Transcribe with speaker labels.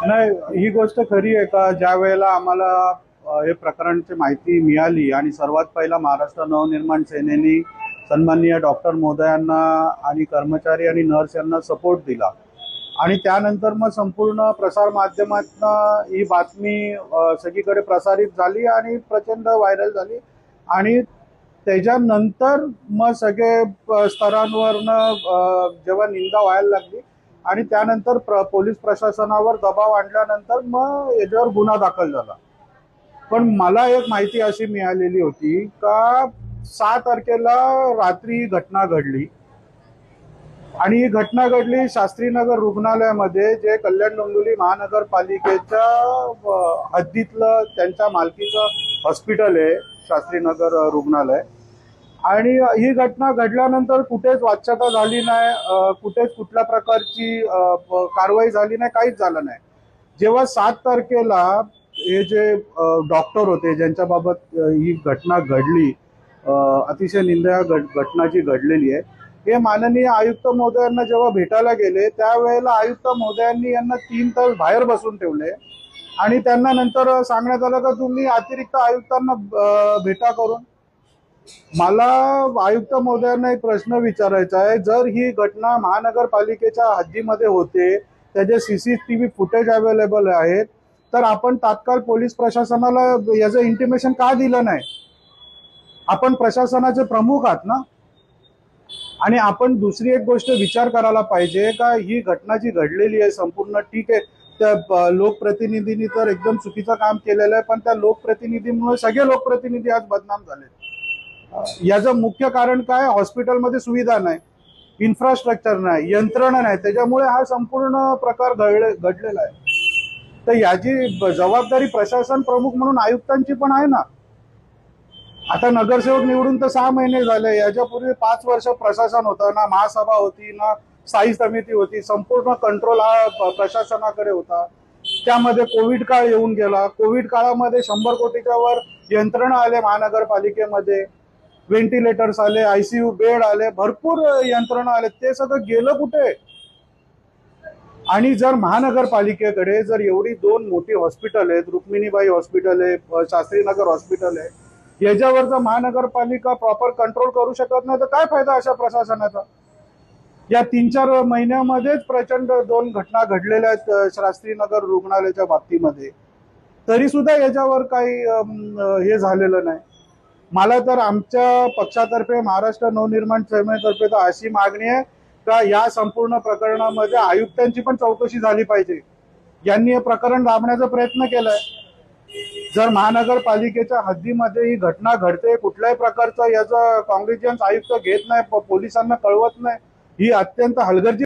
Speaker 1: नाही, ही गोष्ट खरी आहे का? ज्या वेळेला आम्हाला हे प्रकरणची माहिती मिळाली आणि सर्वात पहिला महाराष्ट्र नवनिर्माण सेनेने सन्माननीय डॉक्टर महोदयांना आणि कर्मचारी आणि नर्स यांना सपोर्ट दिला आणि त्यानंतर मग संपूर्ण प्रसार माध्यमातून ही बातमी सगळीकडे प्रसारित झाली आणि प्रचंड व्हायरल झाली आणि त्याच्यानंतर मग सगळे स्तरांवरनं जेव्हा निंदा व्हायला लागली आणि त्यानंतर पोलीस प्रशासनावर दबाव आणल्यानंतर मग याच्यावर गुन्हा दाखल झाला. पण मला एक माहिती अशी मिळालेली होती का 6 तारखेला रात्री घटना घडली आणि ही घटना घडली शास्त्रीनगर रुग्णालयामध्ये, जे कल्याण डोंबिवली महानगरपालिकेच्या हद्दीतलं त्यांच्या मालकीचं हॉस्पिटल आहे शास्त्रीनगर रुग्णालय. आणि ही घटना घडल्यानंतर कुठेच वाच्यता झाली नाही, कुठेच कुठल्या प्रकारची कारवाई झाली नाही, काहीच झालं नाही. जेव्हा 7 तारखेला हे जे डॉक्टर होते ज्यांच्याबाबत ही घटना घडली, अतिशय निंदा घटना जी घडलेली आहे, हे माननीय आयुक्त महोदयांना जेव्हा भेटायला गेले त्यावेळेला आयुक्त महोदयांनी यांना 3 तास बाहेर बसून ठेवले आणि त्यांना नंतर सांगण्यात आलं का तुम्ही अतिरिक्त आयुक्तांना भेटा करून. मला आयुक्त महोदयांना एक प्रश्न विचारायचा आहे, जर ही घटना महानगरपालिकेच्या हद्दीमध्ये होते, त्याचे सीसीटीव्ही फुटेज अवेलेबल आहेत, तर आपण तात्काळ पोलीस प्रशासनाला याचं इंटिमेशन का दिलं नाही? आपण प्रशासनाचे प्रमुख आहात ना. आणि आपण दुसरी एक गोष्ट विचार करायला पाहिजे का ही घटना जी घडलेली आहे संपूर्ण ठीक आहे, त्या लोकप्रतिनिधींनी तर एकदम चुकीचं काम केलेलं आहे, पण त्या लोकप्रतिनिधींमुळे सगळे लोकप्रतिनिधी आज बदनाम झाले. याचं मुख्य कारण काय? हॉस्पिटलमध्ये सुविधा नाही, इन्फ्रास्ट्रक्चर नाही, यंत्रणा नाही, त्याच्यामुळे हा संपूर्ण प्रकार घडलेला आहे. तर याची जबाबदारी प्रशासन प्रमुख म्हणून आयुक्तांची पण आहे ना. आता नगरसेवक निवडून तर 6 महिने झाले, याच्यापूर्वी 5 वर्ष प्रशासन होतं ना, महासभा होती ना, स्थायी समिती होती, संपूर्ण कंट्रोल हा प्रशासनाकडे होता. त्यामध्ये कोविड काळ येऊन गेला, कोविड काळामध्ये 100 कोटीच्या वर यंत्रणा आले महानगरपालिकेमध्ये, व्हेंटिलेटर्स आले, आयसीयू बेड आले, भरपूर यंत्रणा आले, ते सगळं गेलं कुठे? आणि जर महानगरपालिकेकडे जर एवढी 2 मोठी हॉस्पिटल आहेत, रुक्मिणीबाई हॉस्पिटल आहे, शास्त्रीनगर हॉस्पिटल आहे, याच्यावर जर महानगरपालिका प्रॉपर कंट्रोल करू शकत नाही तर काय फायदा अशा प्रशासनाचा? या 3-4 महिन्यामध्येच प्रचंड 2 घटना घडलेल्या आहेत शास्त्रीनगर रुग्णालयाच्या बाबतीमध्ये, तरी सुद्धा याच्यावर काही हे झालेलं नाही. मला तर आमच्या पक्षातर्फे महाराष्ट्र नवनिर्माण सेनेतर्फे तर अशी मागणी आहे का या संपूर्ण प्रकरणामध्ये आयुक्तांची पण चौकशी झाली पाहिजे. यांनी हे प्रकरण दाबण्याचा प्रयत्न केलाय. जर महानगरपालिकेच्या हद्दीमध्ये ही घटना घडते, कुठल्याही प्रकारचं याचं कॉग्निझन्स आयुक्त घेत नाही, पोलिसांना कळवत नाही, ही अत्यंत हलगर्जी